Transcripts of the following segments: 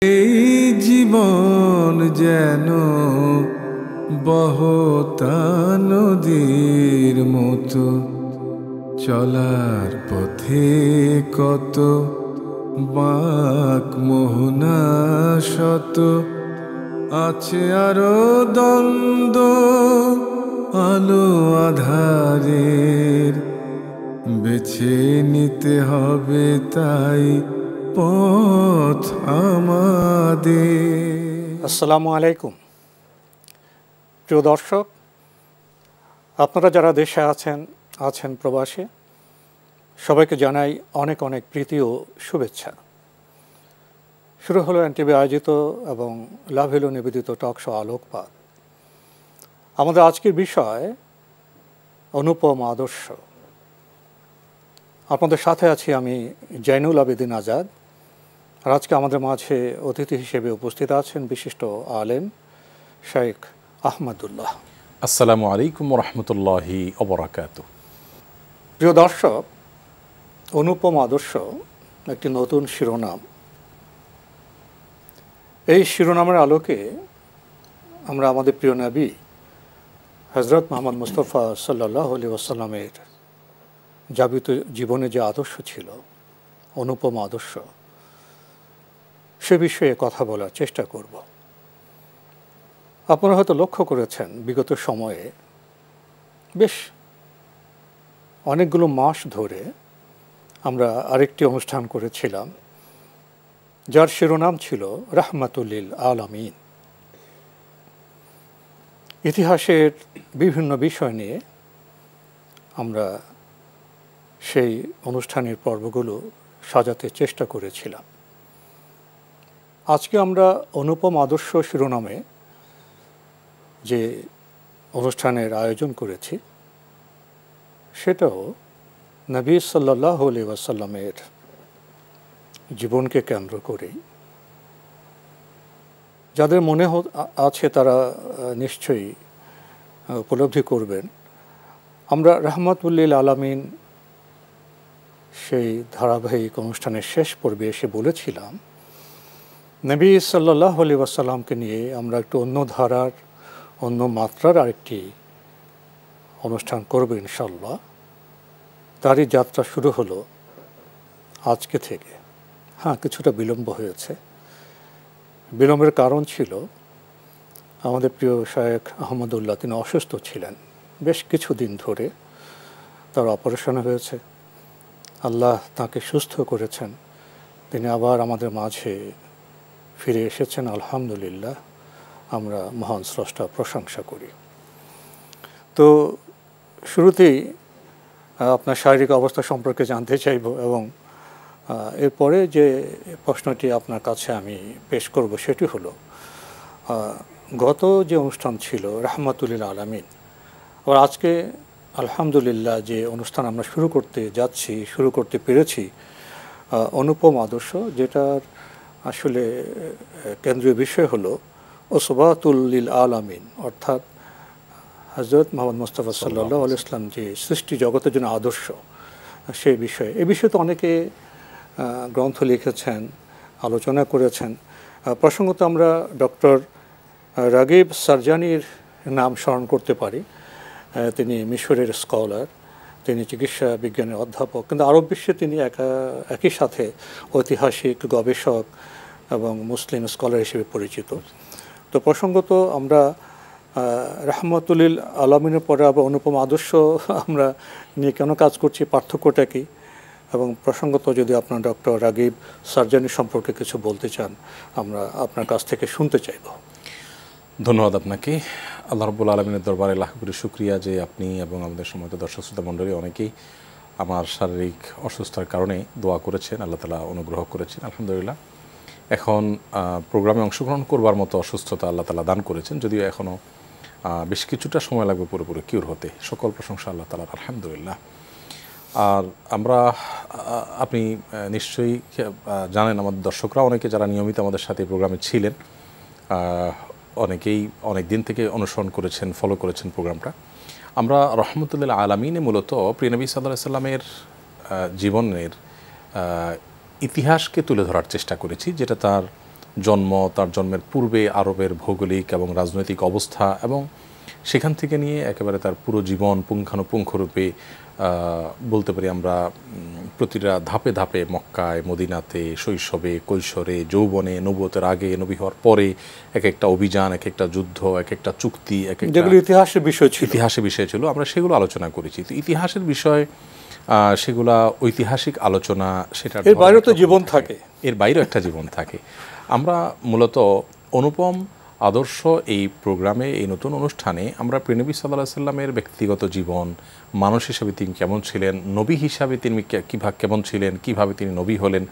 এই জীবন যেন বহতা নদীর মতো, চলার পথে কত বাঁক মোহনা শত, আছে আরো দ্বন্দ্ব আলো আধারের, বেছে নিতে হবে তাই পথ আমাদের। আসসালামু আলাইকুম প্রিয় দর্শক, আপনারা যারা দেশে আছেন প্রবাসে, সবাইকে জানাই অনেক অনেক প্রীতি ও শুভেচ্ছা। শুরু হলো এনটিভি আয়োজিত এবং লাভ হলো নিবেদিত টক শো আলোকপাত। আমাদের আজকের বিষয় অনুপম আদর্শ। আপনাদের সাথে আছি আমি জয়নুল আবেদিন আজাদ। আর আজকে আমাদের মাঝে অতিথি হিসেবে উপস্থিত আছেন বিশিষ্ট আলেম শেখ আহমদুল্লাহ। আসসালামু আলাইকুম রহমতুল্লাহি ওবরাকাতুহু। প্রিয় দর্শক, অনুপম আদর্শ একটি নতুন শিরোনাম। এই শিরোনামের আলোকে আমরা আমাদের প্রিয় নবী হযরত মুহাম্মদ মুস্তাফা সাল্লাল্লাহু আলাইহি ওয়াসাল্লামের যাবিত জীবনে যে আদর্শ ছিল, অনুপম আদর্শ, সে বিষয়ে কথা বলার চেষ্টা করব। আপনারা হয়তো লক্ষ্য করেছেন বিগত সময়ে বেশ অনেকগুলো মাস ধরে আমরা আরেকটি অনুষ্ঠান করেছিলাম যার শিরোনাম ছিল রাহমাতুল লিল আলামিন। ইতিহাসের বিভিন্ন বিষয় নিয়ে আমরা সেই অনুষ্ঠানের পর্বগুলো সাজাতে চেষ্টা করেছিলাম। আজকে আমরা অনুপম আদর্শ শিরোনামে যে অনুষ্ঠানের আয়োজন করেছি সেটাও নবী সাল্লাল্লাহু আলাইহি ওয়াসাল্লামের জীবনকে কেন্দ্র করেই। যাদের মনে আছে তারা নিশ্চয়ই উপলব্ধি করবেন, আমরা রাহমাতুল লিল আলামিন সেই ধারাবাহিক অনুষ্ঠানের শেষ পর্বে এসে বলেছিলাম নবী সাল্লাল্লাহু আলাইহি ওয়াসাল্লামকে নিয়ে আমরা একটু অন্য ধারার, অন্য মাত্রার আরেকটি অনুষ্ঠান করব ইনশাআল্লাহ। তারই যাত্রা শুরু হলো আজকে থেকে। হ্যাঁ, কিছুটা বিলম্ব হয়েছে। বিলম্বের কারণ ছিল আমাদের প্রিয় শেখ আহমদুল্লাহ, তিনি অসুস্থ ছিলেন বেশ কিছুদিন ধরে। তার অপারেশন হয়েছে, আল্লাহ তাকে সুস্থ করেছেন, তিনি আবার আমাদের মাঝে ফিরে এসেছেন। আলহামদুলিল্লাহ, আমরা মহান স্রষ্টা প্রশংসা করি। তো শুরুতেই আপনার শারীরিক অবস্থা সম্পর্কে জানতে চাইব এবং এরপরে যে প্রশ্নটি আপনার কাছে আমি পেশ করব সেটি হলো, গত যে অনুষ্ঠান ছিল রাহমাতুল লিল আলামিন, আর আজকে আলহামদুলিল্লাহ যে অনুষ্ঠান আমরা শুরু করতে পেরেছি অনুপম আদর্শ, যেটার আসলে কেন্দ্রীয় বিষয় হলো ওসবাতুল লিল আলামিন, অর্থাৎ হযরত মুহাম্মদ মুস্তাফা সাল্লাল্লাহু আলাইহি ওয়াসাল্লাম যে সৃষ্টি জগতের জন্য আদর্শ, সেই বিষয়ে। এ বিষয়ে তো অনেকে গ্রন্থ লিখেছেন, আলোচনা করেছেন। প্রসঙ্গত আমরা ডক্টর রাগিব সারজানির নাম স্মরণ করতে পারি। তিনি মিশরের স্কলার, তিনি চিকিৎসা বিজ্ঞানের অধ্যাপক, কিন্তু আরব বিশ্বে তিনি একই সাথে ঐতিহাসিক গবেষক এবং মুসলিম স্কলার হিসেবে পরিচিত। তো প্রসঙ্গত আমরা রাহমাতুল লিল আলামিনের পরে আবার অনুপম আদর্শ আমরা নিয়ে কেন কাজ করছি, পার্থক্যটা কী, এবং প্রসঙ্গত যদি আপনার ডক্টর রাগিব সারজানি সম্পর্কে কিছু বলতে চান, আমরা আপনার কাছ থেকে শুনতে চাইব। ধন্যবাদ আপনাকে। আল্লাহ রাব্বুল আলামিনের দরবারে লাখ কোটি শুকরিয়া যে আপনি এবং আমাদের সম্মানিত দর্শক শ্রোতা মণ্ডলী অনেকেই আমার শারীরিক অসুস্থতার কারণে দোয়া করেছেন, আল্লাহ তাআলা অনুগ্রহ করেছেন। আলহামদুলিল্লাহ, এখন প্রোগ্রামে অংশগ্রহণ করবার মতো অসুস্থতা আল্লাহ তাআলা দান করেছেন, যদিও এখনও বেশ কিছুটা সময় লাগবে পুরোপুরি কিউর হতে। সকল প্রশংসা আল্লাহ তাআলার, আলহামদুলিল্লাহ। আর আমরা, আপনি নিশ্চয়ই জানেন, আমাদের দর্শকরা অনেকে যারা নিয়মিত আমাদের সাথে প্রোগ্রামে ছিলেন, অনেকেই অনেক দিন থেকে অনুসরণ করেছেন, ফলো করেছেন প্রোগ্রামটা। আমরা রাহমাতুল লিল আলামিনে মূলত প্রিয় নবী সাল্লাল্লাহু আলাইহি সাল্লামের জীবনের ইতিহাসকে তুলে ধরার চেষ্টা করেছি, যেটা তার জন্ম, তার জন্মের পূর্বে আরবের ভৌগোলিক এবং রাজনৈতিক অবস্থা, এবং সেখান থেকে নিয়ে একেবারে তার পুরো জীবন পুঙ্খানুপুঙ্খরূপে বলতে পারি আমরা প্রতিটা ধাপে ধাপে মক্কায়, মদিনাতে, শৈশবে, কৈশোরে, যৌবনে, নবুয়তের আগে, নবী হওয়ার পরে এক একটা অভিযান, এক একটা যুদ্ধ, এক একটা চুক্তি, এক একটা যেগুলো ইতিহাসের বিষয় ছিল, আমরা সেগুলো আলোচনা করেছি। তো ইতিহাসের বিষয় সেগুলা ঐতিহাসিক আলোচনা, সেটার এর বাইরেও তো জীবন থাকে, এর বাইরেও একটা জীবন থাকে। আমরা মূলত অনুপম আদর্শ এই প্রোগ্রামে, এই নতুন অনুষ্ঠানে আমরা প্রিয়নবী সাল্লাল্লাহু আলাইহি সাল্লামের ব্যক্তিগত জীবন, মানুষ হিসাবে তিনি কেমন ছিলেন, নবী হিসাবে তিনি কিভাবে কেমন ছিলেন, কিভাবে তিনি নবী হলেন,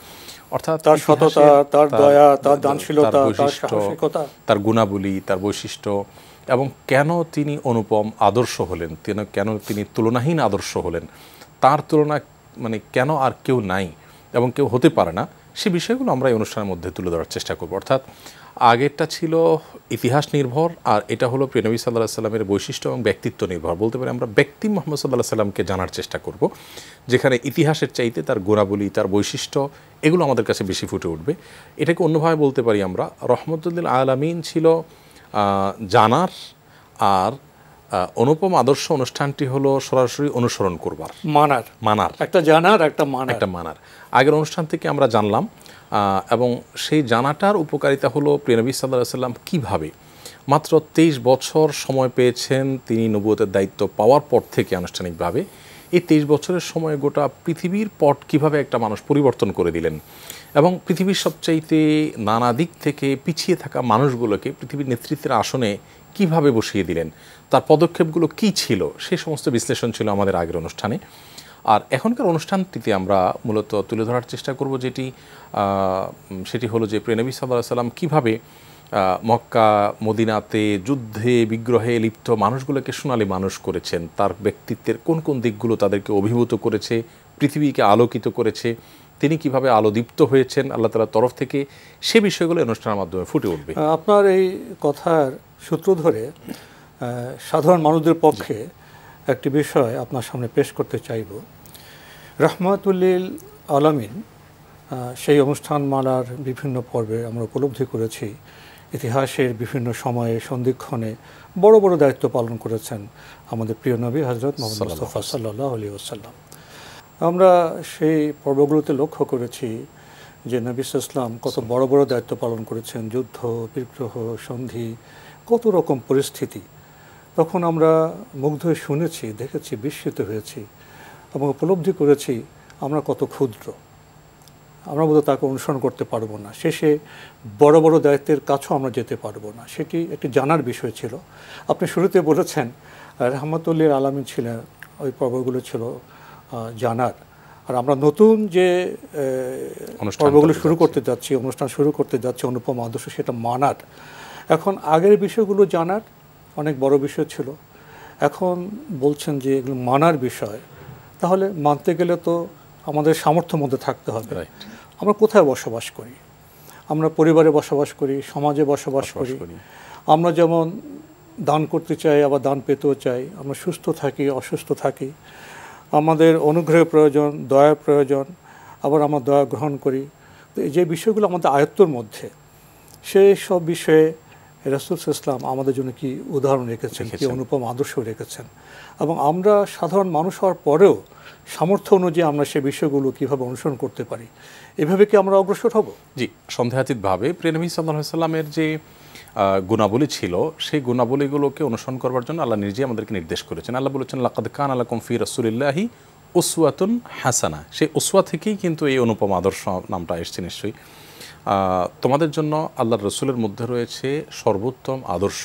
অর্থাৎ তার সততা, তার দয়া, তার দানশীলতা, তার সাহসিকতা, তার গুণাবলী, তার বৈশিষ্ট্য, এবং কেন তিনি অনুপম আদর্শ হলেন, কেন তিনি তুলনাহীন আদর্শ হলেন, তার তুলনা মানে কেন আর কেউ নাই এবং কেউ হতে পারে না, সে বিষয়গুলো আমরা এই অনুষ্ঠানের মধ্যে তুলে ধরার চেষ্টা করব। অর্থাৎ আগেরটা ছিল ইতিহাস নির্ভর, আর এটা হলো প্রিয়নবী সাল্লাল্লাহু আলাইহি সাল্লামের বৈশিষ্ট্য এবং ব্যক্তিত্ব নির্ভর। বলতে পারি আমরা ব্যক্তি মুহাম্মদ সাল্লাল্লাহু আলাইহি সাল্লামকে জানার চেষ্টা করব, যেখানে ইতিহাসের চাইতে তার গুণাবলী, তার বৈশিষ্ট্য, এগুলো আমাদের কাছে বেশি ফুটে উঠবে। এটাকে অন্যভাবে বলতে পারি আমরা, রহমতুল লিল আলামিন ছিল জানার, আর অনুপম আদর্শ অনুষ্ঠানটি হলো সরাসরি অনুসরণ করবার, মানার, একটা জানার, একটা মানার। আগের অনুষ্ঠান থেকে আমরা জানলাম, এবং সেই জানাটার উপকারিতা হলো প্রিয়নবী সাল্লাল্লাহু আলাইহি সাল্লাম কীভাবে মাত্র 23 বছর সময় পেয়েছেন তিনি নবুয়তের দায়িত্ব পাওয়ার পর থেকে আনুষ্ঠানিকভাবে। এই 23 বছরের সময় গোটা পৃথিবীর পট কিভাবে একটা মানুষ পরিবর্তন করে দিলেন, এবং পৃথিবীর সবচাইতে নানা দিক থেকে পিছিয়ে থাকা মানুষগুলোকে পৃথিবীর নেতৃত্বের আসনে কিভাবে বসিয়ে দিলেন, তার পদক্ষেপগুলো কি ছিল, সেই সমস্ত বিশ্লেষণ ছিল আমাদের আগের অনুষ্ঠানে। আর এখনকার অনুষ্ঠানটিতে আমরা মূলত তুলে ধরার চেষ্টা করব সেটি হলো যে প্রিয়নবী সাল্লাল্লাহু আলাইহি সাল্লাম কীভাবে মক্কা, মদিনাতে যুদ্ধে বিগ্রহে লিপ্ত মানুষগুলোকে সোনালী মানুষ করেছেন, তার ব্যক্তিত্বের কোন কোন দিকগুলো তাদেরকে অভিভূত করেছে, পৃথিবীকে আলোকিত করেছে, তিনি কিভাবে আলোদীপ্ত হয়েছেন আল্লাহ তাআলার তরফ থেকে, সে বিষয়গুলো অনুষ্ঠানের মাধ্যমে ফুটে উঠবে। আপনার এই কথার সূত্র ধরে সাধারণ মানুষদের পক্ষে একটি বিষয় আপনার সামনে পেশ করতে চাইব। রহমাতুল লিল আলামিন সেই অনুষ্ঠানমালার বিভিন্ন পর্বে আমরা উপলব্ধি করেছি, ইতিহাসের বিভিন্ন সময়ে সন্ধিক্ষণে বড় বড় দায়িত্ব পালন করেছেন আমাদের প্রিয় নবী হযরত মুহাম্মদ মুস্তাফা সাল্লাল্লাহু আলাইহি ওয়াসাল্লাম। আমরা সেই পর্বগুলোতে লক্ষ্য করেছি যে নবী সাল্লাল্লাহু আলাইহি ওয়াসাল্লাম কত বড় বড় দায়িত্ব পালন করেছেন, যুদ্ধ, বিগ্রহ, সন্ধি, কত রকম পরিস্থিতি। তখন আমরা মুগ্ধ হয়ে শুনেছি, দেখেছি, বিস্মিত হয়েছি এবং উপলব্ধি করেছি আমরা কত ক্ষুদ্র, আমরা বোধহয় তাকে অনুসরণ করতে পারবো না, শেষে বড় বড় দায়িত্বের কাছেও আমরা যেতে পারবো না। সেটি একটি জানার বিষয় ছিল। আপনি শুরুতে বলেছেন রহমাতুল লিল আলামিন ছিলেন, ওই পর্বগুলো ছিল জানার। আর আমরা নতুন যে পর্বগুলো শুরু করতে যাচ্ছি, অনুষ্ঠান শুরু করতে যাচ্ছি অনুপম আদর্শ, সেটা মানার। এখন আগের বিষয়গুলো জানার অনেক বড় বিষয় ছিল, এখন বলছেন যে এগুলো মানার বিষয়। তাহলে মানতে গেলে তো আমাদের সামর্থ্যের মধ্যে থাকতে হবে। আমরা কোথায় বসবাস করি? আমরা পরিবারে বসবাস করি, সমাজে বসবাস করি। আমরা যেমন দান করতে চাই, আবার দান পেতেও চাই। আমরা সুস্থ থাকি, অসুস্থ থাকি। আমাদের অনুগ্রহের প্রয়োজন, দয়ার প্রয়োজন, আবার আমরা দয়া গ্রহণ করি। তো এই যে বিষয়গুলো আমাদের আয়ত্তর মধ্যে, সেই সব বিষয়ে রাসূল সাল্লাল্লাহু আলাইহি ওয়াসাল্লাম আমাদের জন্য কি উদাহরণ রেখেছেন, কি অনুপম আদর্শ রেখেছেন। এবং আমরা সাধারণ মানুষ হওয়ার পরেও সামর্থ্য অনুযায়ী আমরা সেই বিষয়গুলো কীভাবে অনুসরণ করতে পারি, এভাবে কি আমরা অগ্রসর হব? জি, সন্দেহাতীতভাবে প্রিয়নবী সাল্লাল্লাহু আলাইহি ওয়াসাল্লামের যে গুণাবলী ছিল, সেই গুণাবলীগুলোকে অনুসরণ করবার জন্য আল্লাহ নিজেই আমাদেরকে নির্দেশ করেছেন। আল্লাহ বলেছেন, লাকাদ কানা লাকুম ফি রাসূলিল্লাহি উসওয়াতুন হাসানা। সেই উসওয়া থেকেই কিন্তু এই অনুপম আদর্শ নামটা এসেছে। নিশ্চয়ই তোমাদের জন্য আল্লাহর রসুলের মধ্যে রয়েছে সর্বোত্তম আদর্শ,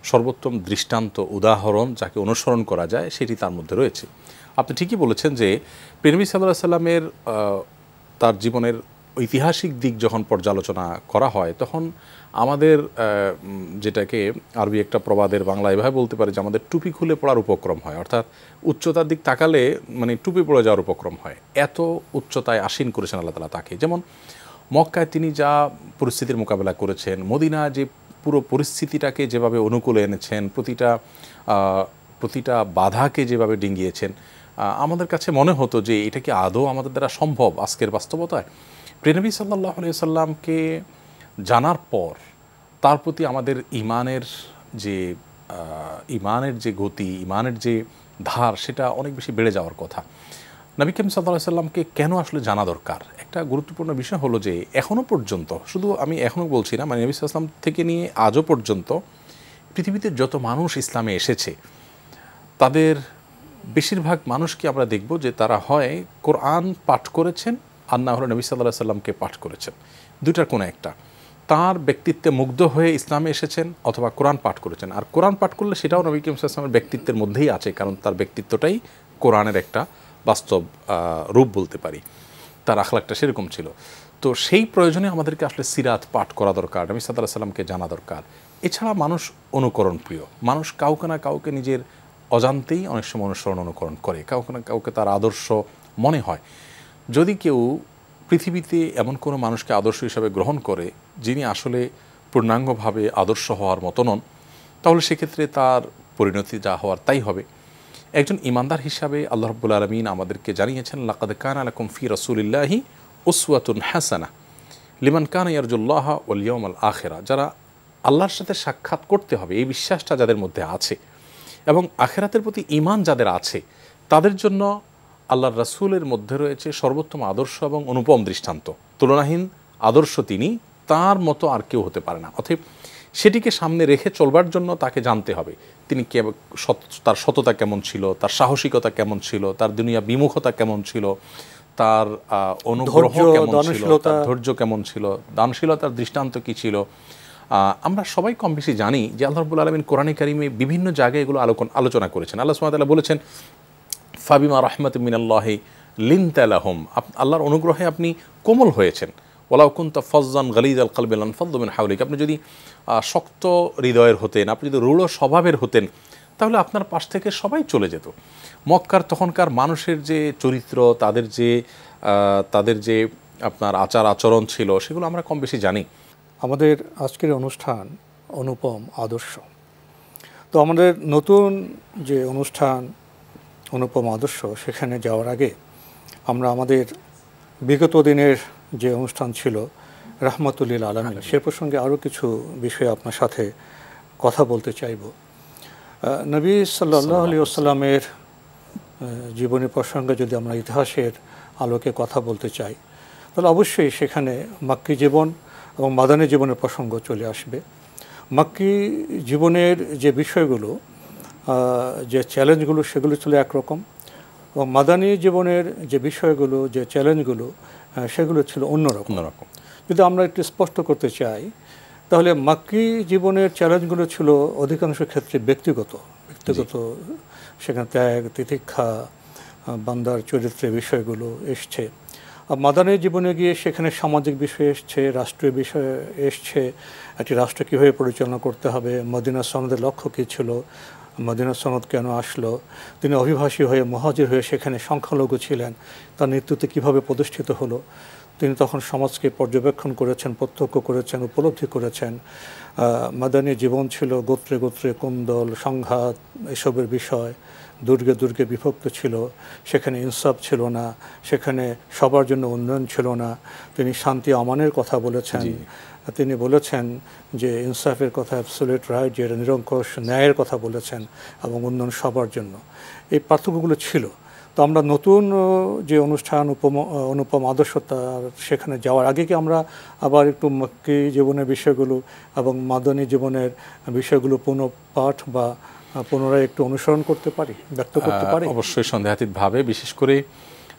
সর্বোত্তম দৃষ্টান্ত, উদাহরণ, যাকে অনুসরণ করা যায় সেটি তার মধ্যে রয়েছে। আপনি ঠিকই বলেছেন যে প্রিয়নবী সাল্লাল্লাহু আলাইহি সাল্লামের তার জীবনের ঐতিহাসিক দিক যখন পর্যালোচনা করা হয়, তখন আমাদের যেটাকে আরবি একটা প্রবাদের বাংলা এভাবে বলতে পারে যে আমাদের টুপি খুলে পড়ার উপক্রম হয়। অর্থাৎ উচ্চতার দিক তাকালে মানে টুপি পড়ে যাওয়ার উপক্রম হয়। এত উচ্চতায় আসীন করেছেন আল্লাহ তাআলা তাকে। যেমন মক্কায় তিনি যা পরিস্থিতির মোকাবেলা করেছেন, মদিনা যে পুরো পরিস্থিতিটাকে যেভাবে অনুকূলে এনেছেন, প্রতিটা বাধাকে যেভাবে ডিঙ্গিয়েছেন, আমাদের কাছে মনে হতো যে এটা কি আদৌ আমাদের দ্বারা সম্ভব আজকের বাস্তবতায়। প্রিয়নবী সাল্লাল্লাহু আলাইহি সাল্লামকে জানার পর তার প্রতি আমাদের ইমানের যে গতি, ইমানের যে ধার, সেটা অনেক বেশি বেড়ে যাওয়ার কথা। নবী করিম সাল্লাল্লাহু আলাইহি সাল্লামকে কেন আসলে জানা দরকার? একটা গুরুত্বপূর্ণ বিষয় হলো যে এখনও পর্যন্ত, শুধু আমি এখনও বলছি না, মানে নবী সাল্লাল্লাহু আলাইহি সাল্লাম থেকে নিয়ে আজও পর্যন্ত পৃথিবীতে যত মানুষ ইসলামে এসেছে তাদের বেশিরভাগ মানুষকে আমরা দেখব যে তারা হয় কোরআন পাঠ করেছেন আর না হলে নবী সাল্লাল্লাহু আলাইহি সাল্লামকে পাঠ করেছেন, দুইটার কোনো একটা। তার ব্যক্তিত্বে মুগ্ধ হয়ে ইসলামে এসেছেন অথবা কোরআন পাঠ করেছেন। আর কোরআন পাঠ করলে সেটাও নবী করিম সাল্লাল্লাহু আলাইহি সাল্লামের ব্যক্তিত্বের মধ্যেই আছে, কারণ তার ব্যক্তিত্বটাই কোরআনের একটা বাস্তব রূপ বলতে পারি, তার আখলাকটা সেরকম ছিল। তো সেই প্রয়োজনে আমাদেরকে আসলে সিরাত পাঠ করা দরকার, নবী সাল্লাল্লাহু আলাইহি সাল্লামকে জানা দরকার। এছাড়া মানুষ অনুকরণ প্রিয়, মানুষ কাউকে না কাউকে নিজের অজান্তেই অনেক সময় অনুকরণ করে, কাউকে না কাউকে তার আদর্শ মনে হয়। যদি কেউ পৃথিবীতে এমন কোনো মানুষকে আদর্শ হিসাবে গ্রহণ করে যিনি আসলে পূর্ণাঙ্গভাবে আদর্শ হওয়ার মতো নন, তাহলে সেক্ষেত্রে তার পরিণতি যা হওয়ার তাই হবে। একজন ইমানদার হিসাবে আল্লাহ রাব্বুল আলামিন আমাদেরকে জানিয়েছেন, লাকাদ কানা লাকুম ফি রাসূলিল্লাহি উসওয়াতুন হাসানা লিমান কানা ইয়ারজুল্লাহ ওয়াল ইয়াউমাল আখিরা। যারা আল্লাহর সাথে সাক্ষাৎ করতে হবে এই বিশ্বাসটা যাদের মধ্যে আছে এবং আখিরাতের প্রতি ঈমান যাদের আছে, তাদের জন্য আল্লাহর রাসূলের মধ্যে রয়েছে সর্বোত্তম আদর্শ এবং অনুপম দৃষ্টান্ত। তুলনাহীন আদর্শ তিনি, তার মতো আর কেউ হতে পারে না। অতএব সেটিকে সামনে রেখে চলবার জন্য তাকে জানতে হবে তিনি তার সততা কেমন ছিল, তার সাহসিকতা কেমন ছিল, তার দুনিয়া বিমুখতা কেমন ছিল, তার অনুগ্রহ কেমন ছিল, তার ধৈর্য কেমন ছিল, দানশীলতার দৃষ্টান্ত কী ছিল। আমরা সবাই কম বেশি জানি যে আল্লাহ রাব্বুল আলামিন কোরআনে কারিমে বিভিন্ন জায়গায় এগুলো আলোচনা করেছেন। আল্লাহ সুবহানাহু ওয়া তাআলা বলেছেন, ফাবিমা রাহমাতিন মিনাল্লাহি লিনতা লাহুম, আল্লাহর অনুগ্রহে আপনি কোমল হয়েছেন। ওয়ালাউ কুনতা ফাজ্জান গালিযাল কলবি লানফাদ্দু মিন হাওলিক, আপনি যদি শক্ত হৃদয়ের হতেন, আপনি যদি রূঢ় স্বভাবের হতেন, তাহলে আপনার পাশ থেকে সবাই চলে যেত। মক্কার তখনকার মানুষের যে চরিত্র, তাদের যে আপনার আচার আচরণ ছিল, সেগুলো আমরা কম বেশি জানি। আমাদের আজকের অনুষ্ঠান অনুপম আদর্শ। তো আমাদের নতুন যে অনুষ্ঠান অনুপম আদর্শ, সেখানে যাওয়ার আগে আমরা আমাদের বিগত দিনের যে অনুষ্ঠান ছিল রাহমাতুল লিল আলামিন, সে প্রসঙ্গে আরও কিছু বিষয়ে আপনার সাথে কথা বলতে চাইব। নবী সাল্লাল্লাহু আলাইহি ওয়াসাল্লামের জীবনী প্রসঙ্গে যদি আমরা ইতিহাসের আলোকে কথা বলতে চাই, তাহলে অবশ্যই সেখানে মাক্কী জীবন এবং মাদানী জীবনের প্রসঙ্গ চলে আসবে। মাক্কী জীবনের যে বিষয়গুলো, যে চ্যালেঞ্জগুলো, সেগুলো ছিল একরকম, এবং মাদানী জীবনের যে বিষয়গুলো, যে চ্যালেঞ্জগুলো, সেগুলো ছিল অন্যরকম। যদি আমরা একটু স্পষ্ট করতে চাই, তাহলে মাক্কী জীবনের চ্যালেঞ্জগুলো ছিল অধিকাংশ ক্ষেত্রে ব্যক্তিগত। সেখানে ত্যাগ, তিতিক্ষা, বান্দার চরিত্রের বিষয়গুলো এসছে। আর মাদানী জীবনে গিয়ে সেখানে সামাজিক বিষয় এসছে, রাষ্ট্রীয় বিষয় এসছে, একটি রাষ্ট্র কীভাবে পরিচালনা করতে হবে, মদিনা সনদের লক্ষ্য কী ছিল, মদিনা সনদ কেন আসলো, তিনি অভিবাসী হয়ে মুহাজির হয়ে সেখানে সংখ্যালঘু ছিলেন, তার নেতৃত্বে কীভাবে প্রতিষ্ঠিত হলো, তিনি তখন সমাজকে পর্যবেক্ষণ করেছেন, প্রত্যক্ষ করেছেন, উপলব্ধি করেছেন। মাদানী জীবন ছিল গোত্রে গোত্রে কোন্দল, সংঘাত, এসবের বিষয়, দুর্গে দুর্গে বিভক্ত ছিল, সেখানে ইনসাফ ছিল না, সেখানে সবার জন্য উন্নয়ন ছিল না। তিনি শান্তি আমানের কথা বলেছেন, তিনি বলেছেন যে ইনসাফের কথা, অ্যাবসলিউট রাইট, যে নিরঙ্কুশ ন্যায়ের কথা বলেছেন, এবং উন্নয়ন সবার জন্য। এই পার্থক্যগুলো ছিল। তো আমরা নতুন যে অনুষ্ঠান অনুপম আদর্শ, সেখানে যাওয়ার আগে কি আমরা আবার একটু মাক্কী জীবনের বিষয়গুলো এবং মাদানী জীবনের বিষয়গুলো পুনঃপাঠ বা পুনরায় একটু অনুসরণ করতে পারি, ব্যক্ত করতে পারি? অবশ্যই সন্দেহাতীতভাবে। বিশেষ করে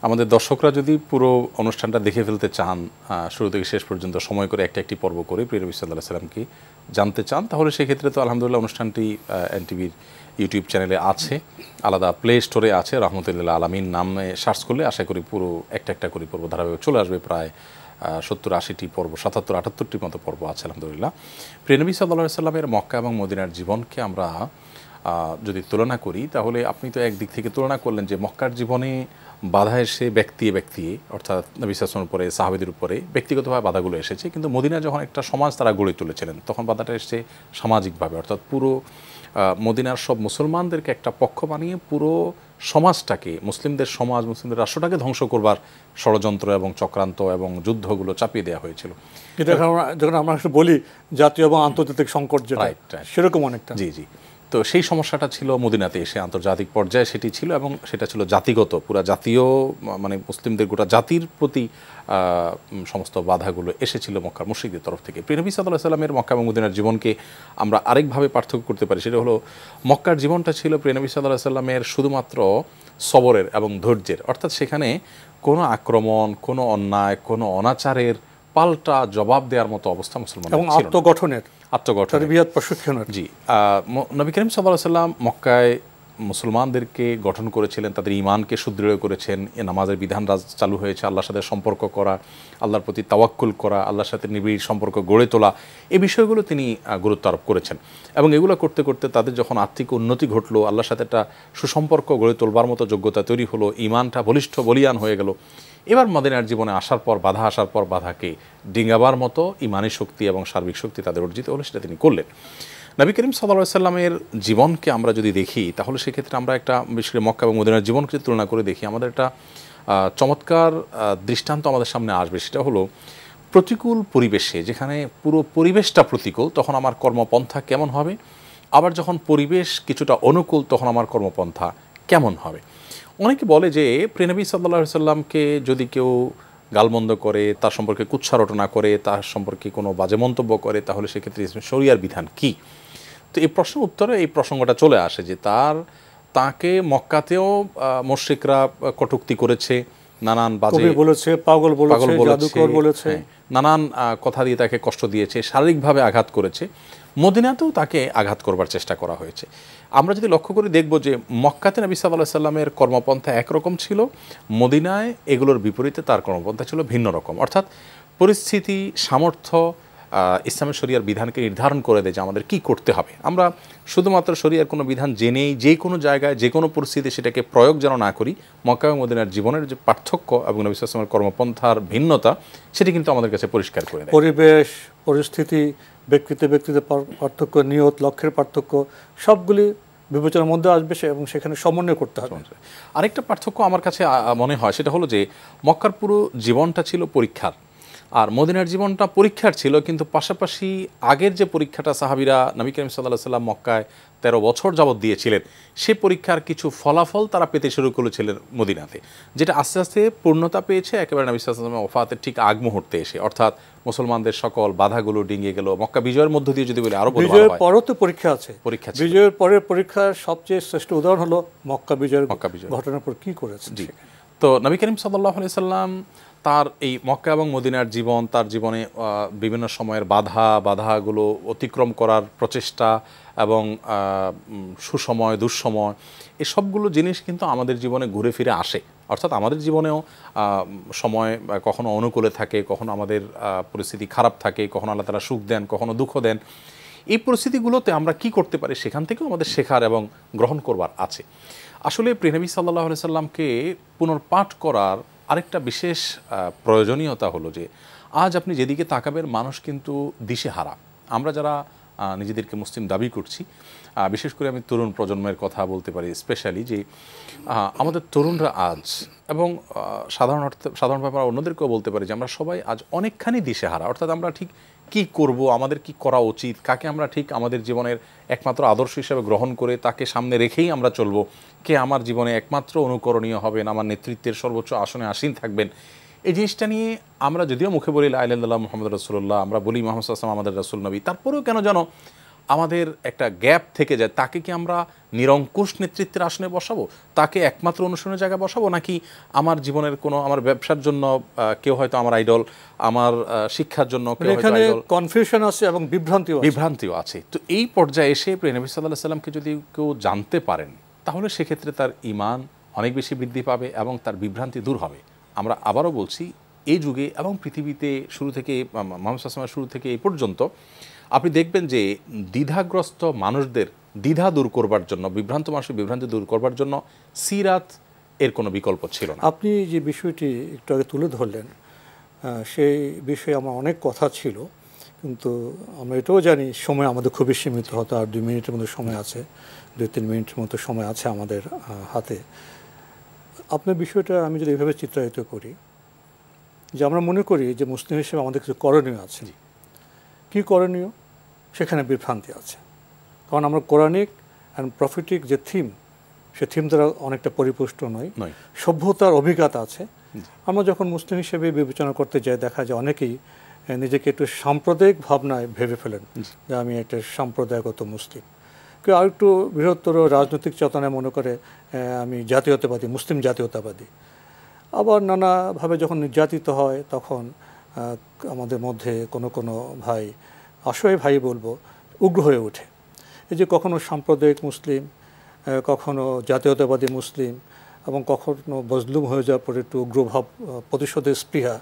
আমাদের দর্শকরা যদি পুরো অনুষ্ঠানটা দেখে ফেলতে চান, শুরু থেকে শেষ পর্যন্ত সময় করে একটি পর্ব করে প্রিয় নবী সাল্লাল্লাহু আলাইহি সাল্লামকে জানতে চান, তাহলে সেক্ষেত্রে তো আলহামদুলিল্লাহ অনুষ্ঠানটি এনটিভির ইউটিউব চ্যানেলে আছে, আলাদা প্লে স্টোরে আছে, রাহমাতুল লিল আলামিন নামে সার্চ করলে আশা করি পুরো একটা করে পর্ব ধারাবাহিক চলে আসবে। প্রায় 70-80টি পর্ব, 77-78টির মতো পর্ব আছে আলহামদুলিল্লাহ। প্রিয় নবী সাল্লাল্লাহু আলাইহি সাল্লামের মক্কা এবং মদিনার জীবনকে আমরা যদি তুলনা করি, তাহলে আপনি তো একদিক থেকে তুলনা করলেন যে মক্কার জীবনে বাধা এসে ব্যক্তি অর্থাৎ নবী সাল্লাল্লাহু আলাইহি ওয়াসাল্লামের উপরে, সাহাবীদের উপরে ব্যক্তিগতভাবে বাধাগুলো এসেছে, কিন্তু মদিনা যখন একটা সমাজ তারা গড়ে তুলেছিলেন, তখন বাধাটা এসেছে সামাজিকভাবে। অর্থাৎ পুরো মদিনার সব মুসলমানদেরকে একটা পক্ষ বানিয়ে পুরো সমাজটাকে, মুসলিমদের সমাজ, মুসলিমদের রাষ্ট্রটাকে ধ্বংস করবার ষড়যন্ত্র এবং চক্রান্ত এবং যুদ্ধগুলো চাপিয়ে দেওয়া হয়েছিল। এটা যখন আমরা বলি জাতীয় এবং আন্তর্জাতিক সংকট, যেটা সেরকম অনেকটা। জি জি। তো সেই সমস্যাটা ছিল মদিনাতে এসে, আন্তর্জাতিক পর্যায়ে সেটি ছিল, এবং সেটা ছিল জাতিগত, পুরা জাতীয়, মানে মুসলিমদের গোটা জাতির প্রতি সমস্ত বাধাগুলো এসেছিল মক্কার মুশরিকদের তরফ থেকে। প্রিয় নবী সাল্লাল্লাহু আলাইহি ওয়াসাল্লামের মক্কা এবং মদিনার জীবনকে আমরা আরেকভাবে পার্থক্য করতে পারি। সেটা হলো, মক্কার জীবনটা ছিল প্রিয় নবী সাল্লাল্লাহু আলাইহি ওয়াসাল্লামের শুধুমাত্র সবরের এবং ধৈর্যের, অর্থাৎ সেখানে কোনো আক্রমণ, কোনো অন্যায়, কোনো অনাচারের পাল্টা জবাব দেওয়ার মতো অবস্থা মুসলমানদের ছিল না। আত্মগঠনের, তারবিয়াত, প্রশিক্ষণের। জি, নবী করিম সাল্লাল্লাহু আলাইহি ওয়াসাল্লাম মক্কায় মুসলমানদেরকে গঠন করেছিলেন, তাদের ঈমানকে সুদৃঢ় করেছেন। এ নামাজের বিধান চালু হয়েছে, আল্লাহর সাথে সম্পর্ক করা, আল্লাহর প্রতি তাওয়াক্কুল করা, আল্লাহর সাথে নিবিড় সম্পর্ক গড়ে তোলা, এই বিষয়গুলো তিনি গুরুত্ব আরোপ করেছেন। এবং এগুলো করতে করতে তাদের যখন আর্থিক উন্নতি ঘটলো, আল্লাহর সাথে একটা সুসম্পর্ক গড়ে তোলবার মতো যোগ্যতা তৈরি হলো, ঈমানটা বলিষ্ঠ বলিয়ান হয়ে গেল, এবার মদিনার জীবনে আসার পর বাধা আসার পর বাধাকে ডিঙ্গাবার মতো ঈমানী শক্তি এবং সার্বিক শক্তি তাদের অর্জিত হলো, সেটা তিনি করলেন। নবী করিম সাল্লাল্লাহু আলাইহি ওয়াসাল্লামের জীবনকে আমরা যদি দেখি, তাহলে সেক্ষেত্রে আমরা একটা, বিশেষ করে মক্কা এবং মদিনার জীবনকে তুলনা করে দেখি, আমাদের একটা চমৎকার দৃষ্টান্ত আমাদের সামনে আসবে। সেটা হলো, প্রতিকূল পরিবেশে, যেখানে পুরো পরিবেশটা প্রতিকূল, তখন আমার কর্মপন্থা কেমন হবে, আবার যখন পরিবেশ কিছুটা অনুকূল, তখন আমার কর্মপন্থা কেমন হবে। অনেকে বলে যে প্রিয় নবী সাল্লাল্লাহু আলাইহি ওয়াসাল্লামকে যদি কেউ গালমন্দ করে, তার সম্পর্কে কুৎসা রটনা করে, তার সম্পর্কে কোনো বাজে মন্তব্য করে, তাহলে সেক্ষেত্রে শরিয়ার বিধান কি। তো এই প্রশ্নের উত্তরে এই প্রসঙ্গটা চলে আসে যে তাকে মক্কাতেও মুশরিকরা কটূক্তি করেছে, নানান বাজে বলেছে, পাগল বলেছে, নানান কথা দিয়ে তাকে কষ্ট দিয়েছে, শারীরিকভাবে আঘাত করেছে। মদিনাতেও তাকে আঘাত করবার চেষ্টা করা হয়েছে। আমরা যদি লক্ষ্য করে দেখব যে মক্কাতে নবী সাল্লাল্লাহু আলাইহি ওয়াসাল্লামের কর্মপন্থা একরকম ছিল, মদিনায় এগুলোর বিপরীতে তার কর্মপন্থা ছিল ভিন্ন রকম। অর্থাৎ পরিস্থিতি, সামর্থ্য ইসলামের শরিয়ার বিধানকে নির্ধারণ করে দেয় যে আমাদের কি করতে হবে। আমরা শুধুমাত্র শরিয়ার কোনো বিধান জেনেই যে কোনো জায়গায় যে কোনো পরিস্থিতি সেটাকে প্রয়োগ যেন না করি। মক্কা এবং মদিনার জীবনের যে পার্থক্য এবং নবী সাল্লাল্লাহু আলাইহি ওয়াসাল্লামের কর্মপন্থার ভিন্নতা, সেটি কিন্তু আমাদের কাছে পরিষ্কার করে দেয়। পরিবেশ, পরিস্থিতি, ব্যক্তিতে পার্থক্য, নিয়ত, লক্ষ্যের পার্থক্য, সবগুলি বিবেচনার মধ্যে আসবে এবং সেখানে সমন্বয় করতে হবে। আরেকটা পার্থক্য আমার কাছে মনে হয়, সেটা হলো যে মক্কার পুরো জীবনটা ছিল পরীক্ষার, আর মদিনার জীবনটা পরীক্ষার ছিল, কিন্তু পাশাপাশি আগের যে পরীক্ষাটা সাহাবীরা নবী করিম সাল্লাল্লাহু আলাইহি ওয়াসাল্লাম মক্কায় 13 বছর যাবৎ দিয়েছিলেন, সে পরীক্ষার কিছু ফলাফল তারা পেতে শুরু করেছিলেন মদিনাতে, যেটা আস্তে আস্তে পূর্ণতা পেয়েছে একেবারে নবী সাল্লাল্লাহু আলাইহি ওয়াসাল্লামের ওফাতের ঠিক আগ মুহূর্তে এসে। অর্থাৎ মুসলমানদের সকল বাধাগুলো ডিঙিয়ে গেল। মক্কা বিজয়ের মধ্য দিয়ে যদি বলি আরো বলা হয়, বিজয়ের পরও তো পরীক্ষা আছে, বিজয়ের পরের পরীক্ষার সবচেয়ে শ্রেষ্ঠ উদাহরণ হলো মক্কা বিজয়ের ঘটনার পর কি করেছে। তো নবী করিম সাল্লাল্লাহু আলাইহি ওয়াসাল্লাম তার এই মক্কা এবং মদিনার জীবন, তার জীবনে বিভিন্ন সময়ের বাধাগুলো অতিক্রম করার প্রচেষ্টা এবং সুসময়, দুঃসময়, এই সবগুলো জিনিস কিন্তু আমাদের জীবনে ঘুরে ফিরে আসে। অর্থাৎ আমাদের জীবনেও সময় কখনো অনুকূলে থাকে, কখনো আমাদের পরিস্থিতি খারাপ থাকে, কখনো আল্লাহ তাআলা সুখ দেন, কখনো দুঃখ দেন। এই পরিস্থিতিগুলোতে আমরা কি করতে পারি, সেখান থেকেও আমাদের শেখার এবং গ্রহণ করবার আছে। আসলে প্রিয় নবী সাল্লাল্লাহু আলাইহি ওয়াসাল্লামকে পুনর্পাঠ করার আরেকটা বিশেষ প্রয়োজনীয়তা হলো যে আজ আপনি যেদিকে তাকাবেন মানুষ কিন্তু দিশেহারা। আমরা যারা নিজেদেরকে মুসলিম দাবি করছি, বিশেষ করে আমি তরুণ প্রজন্মের কথা বলতে পারি স্পেশালি, যে আমাদের তরুণরা আজ এবং সাধারণভাবে অন্যদেরকেও বলতে পারি যে আমরা সবাই আজ অনেকখানি দিশেহারা। অর্থাৎ আমরা ঠিক কি করব, আমাদের কি করা উচিত, কাকে আমরা ঠিক আমাদের জীবনের একমাত্র আদর্শ হিসেবে গ্রহণ করে তাকে সামনে রেখেই আমরা চলব, কে আমার জীবনে একমাত্র অনুকরণীয় হবেন, আমার নেতৃত্বের সর্বোচ্চ আসনে আসীন থাকবেন, এই জিনিসটা নিয়ে আমরা যদিও মুখে বলি লা ইলাহা ইল্লাল্লাহ মুহাম্মাদুর রাসূলুল্লাহ, আমরা বলি মুহাম্মদ সাল্লাল্লাহু আলাইহি ওয়াসাল্লাম আমাদের রাসূল নবী, তারপরেও কেন যেন আমাদের একটা গ্যাপ থেকে যায়। তাকে কি আমরা নিরঙ্কুশ নেতৃত্বের আসনে বসাবো, তাকে একমাত্র অনুসরণের জায়গায় বসাবো, নাকি আমার জীবনের কোনো, আমার ব্যবসার জন্য কেউ হয়তো আমার আইডল, আমার শিক্ষার জন্য কেউ হয়তো আইডল। কনফিউশন আছে এবং বিভ্রান্তিও আছে। তো এই পর্যায়ে এসে প্রিয় নবী সাল্লাল্লাহু আলাইহি ওয়াসাল্লামকে যদি কেউ জানতে পারেন, তাহলে সেক্ষেত্রে তার ঈমান অনেক বেশি বৃদ্ধি পাবে এবং তার বিভ্রান্তি দূর হবে। আমরা আবারও বলছি, এই যুগে এবং পৃথিবীতে শুরু থেকে মুহাম্মদ সাল্লাল্লাহু আলাইহি ওয়াসাল্লামের শুরু থেকে এই পর্যন্ত আপনি দেখবেন যে দ্বিধাগ্রস্ত মানুষদের দ্বিধা দূর করবার জন্য, বিভ্রান্ত মানুষের বিভ্রান্তি দূর করবার জন্য সিরাত এর কোনো বিকল্প ছিল না। আপনি যে বিষয়টি একটু আগে তুলে ধরলেন, সেই বিষয়ে আমার অনেক কথা ছিল, কিন্তু আমরা এটাও জানি সময় আমাদের খুবই সীমিত, হয়তো আর 2 মিনিটের মতো সময় আছে, 2-3 মিনিটের মতো সময় আছে আমাদের হাতে। আপনার বিষয়টা আমি যদি এভাবে চিত্রায়িত করি যে আমরা মনে করি যে মুসলিম হিসেবে আমাদের কিছু করণীয় আছে। কী করণীয়? সেখানে বিভ্রান্তি আছে। কারণ আমরা কোরআনিক অ্যান্ড প্রফিটিক যে থিম, সে থিম দ্বারা অনেকটা পরিপুষ্ট নয়, সভ্যতার অভিজ্ঞতা আছে। আমরা যখন মুসলিম হিসেবে বিবেচনা করতে যাই, দেখা যায় অনেকেই নিজেকে একটু সাম্প্রদায়িক ভাবনায় ভেবে ফেলেন যে আমি একটা সম্প্রদায়গত মুসলিম। কেউ আর একটু বৃহত্তর রাজনৈতিক চেতনায় মনে করে আমি জাতীয়তাবাদী, মুসলিম জাতীয়তাবাদী। আবার নানাভাবে যখন নির্যাতিত হয় তখন আমাদের মধ্যে কোনো ভাই, অসহায় ভাই বলবো, উগ্র হয়ে ওঠে। এই যে কখনো সাম্প্রদায়িক মুসলিম, কখনো জাতীয়তাবাদী মুসলিম, এবং কখনো মজলুম হয়ে যাওয়ার পরে একটু উগ্রভাব, প্রতিশোধের স্পৃহা,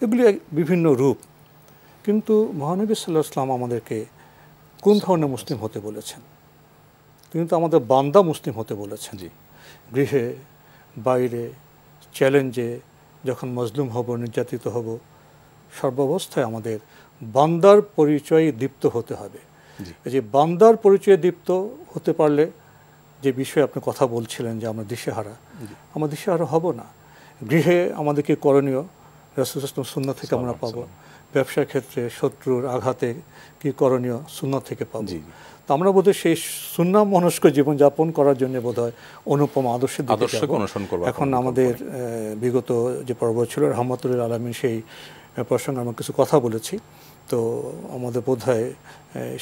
এগুলি বিভিন্ন রূপ। কিন্তু মহানবী সাল্লাল্লাহু আলাইহি ওয়াসাল্লাম আমাদেরকে কোন ধরনের মুসলিম হতে বলেছেন? তিনি তো আমাদের বান্দা মুসলিম হতে বলেছেন। গৃহে, বাইরে, চ্যালেঞ্জে, যখন মজলুম হব, নির্যাতিত হব, সর্বাবস্থায় আমাদের বান্দার পরিচয়ে দীপ্ত হতে হবে। এই যে বান্দার পরিচয়ে দীপ্ত হতে পারলে, যে বিষয়ে আপনি কথা বলছিলেন যে আমরা দিশেহারা, আমরা দিশেহারা হব না। গৃহে আমাদেরকে করণীয় রাসূল সাল্লাল্লাহু আলাইহি ওয়াসাল্লাম সুন্নাহ থেকে আমরা পাবো। ব্যবসার ক্ষেত্রে শত্রুর আঘাতে কী করণীয়, সুন্নাহ থেকে পাবো। তো আমরা বোধহয় সেই সুন্নাহ মনস্ক জীবনযাপন করার জন্য বোধহয় অনুপম আদর্শের দিকে যাব। এখন আমাদের বিগত যে পর্ব ছিল রহমাতুল লিল আলামিন, সেই প্রসঙ্গে আমরা কিছু কথা বলেছি। তো আমাদের বোধহয়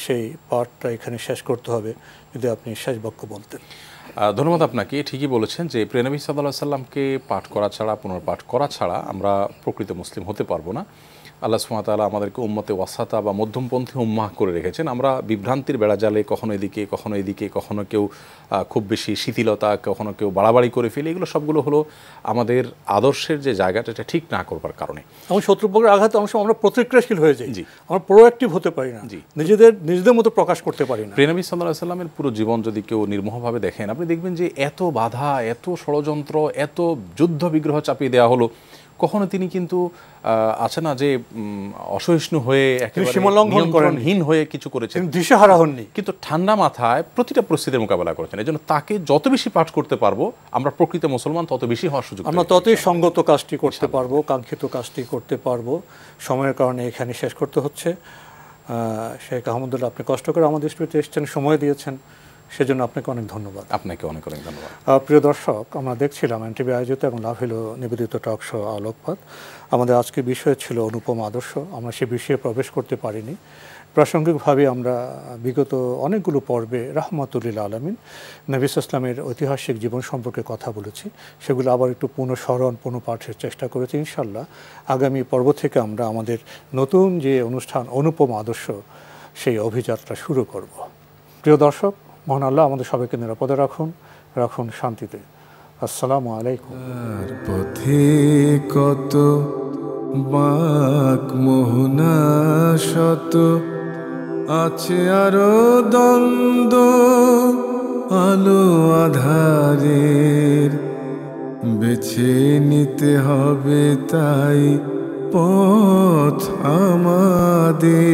সেই পাঠটা এখানে শেষ করতে হবে। যদি আপনি শেষ বাক্য বলতেন। ধন্যবাদ আপনাকে। ঠিকই বলেছেন যে প্রিয় নবী সাল্লাল্লাহু আলাইহি সাল্লামকে পাঠ করা ছাড়া, পুনর্পাঠ করা ছাড়া আমরা প্রকৃত মুসলিম হতে পারবো না। আল্লাহ সুবহানাহু ওয়া তাআলা আমাদেরকে উম্মতে ওয়াসাতা বা মধ্যমপন্থী উম্মাহ করে রেখেছেন। আমরা বিভ্রান্তির বেড়াজালে কখনো এদিকে, কখনো এদিকে, কখনো কেউ খুব বেশি শিথিলতা, কখনো কেউ বাড়াবাড়ি করে ফেলে, এগুলো সবগুলো হলো আমাদের আদর্শের যে জায়গাটা, এটা ঠিক না করবার কারণে। আমরা শত্রুপক্ষের আঘাতে অংশ আমরা প্রতিক্রিয়াশীল হয়ে যাই, আমরা প্রোঅ্যাক্টিভ হতে পারি না, নিজেদের মতো প্রকাশ করতে পারি না। প্রিয় নবী সাল্লাল্লাহু আলাইহি সাল্লামের পুরো জীবন যদি কেউ নির্মোহভাবে দেখেন, আপনি দেখবেন যে এত বাধা, এত ষড়যন্ত্র, এত যুদ্ধ বিগ্রহ চাপিয়ে দেওয়া হলো, কখনো তিনি কিন্তু আছে না যে অসহিষ্ণু হয়ে একেবারে নিয়ন্ত্রণহীন হয়ে কিছু করেছেন, দিশেহারা হননি, কিন্তু ঠান্ডা মাথায় প্রতিটা পরিস্থিতির মোকাবেলা করেছেন। এই জন্য তাকে যত বেশি পাঠ করতে পারবো আমরা প্রকৃত মুসলমান তত বেশি হওয়ার সুযোগ, আমরা ততই সঙ্গত কাজটি করতে পারবো, কাঙ্ক্ষিত কাজটি করতে পারবো। সময়ের কারণে এখানে শেষ করতে হচ্ছে। শেখ আহমদুল্লাহ, আপনি কষ্ট করে আমাদের স্টুডিওতে এসেছেন, সময় দিয়েছেন, সেজন্য আপনাকে অনেক ধন্যবাদ। আপনাকে অনেক অনেক ধন্যবাদ। প্রিয় দর্শক, আমরা দেখছিলাম এনটিভি আয়োজিত এবং লাভ হলো নিবেদিত টক শো আলোকপাত। আমাদের আজকের বিষয় ছিল অনুপম আদর্শ। আমরা সে বিষয়ে প্রবেশ করতে পারিনি। প্রাসঙ্গিকভাবে আমরা বিগত অনেকগুলো পর্বে রাহমাতুল লিল আলামিন নবী ইসলামের ঐতিহাসিক জীবন সম্পর্কে কথা বলেছি। সেগুলো আবার একটু পুনঃস্মরণ, পুনঃপাঠের চেষ্টা করেছি। ইনশাল্লাহ আগামী পর্ব থেকে আমরা আমাদের নতুন যে অনুষ্ঠান অনুপম আদর্শ, সেই অভিযাত্রা শুরু করব। প্রিয় দর্শক, মহান আল্লাহ আমাদের সবাইকে নিরাপদে রাখুন শান্তিতে। আসসালামু আলাইকুম। পথে কত বাক মোহনা শত আছে আরো দ্বন্দ্ব, আলো আধারের বেছে নিতে হবে তাই পথ আমাদের।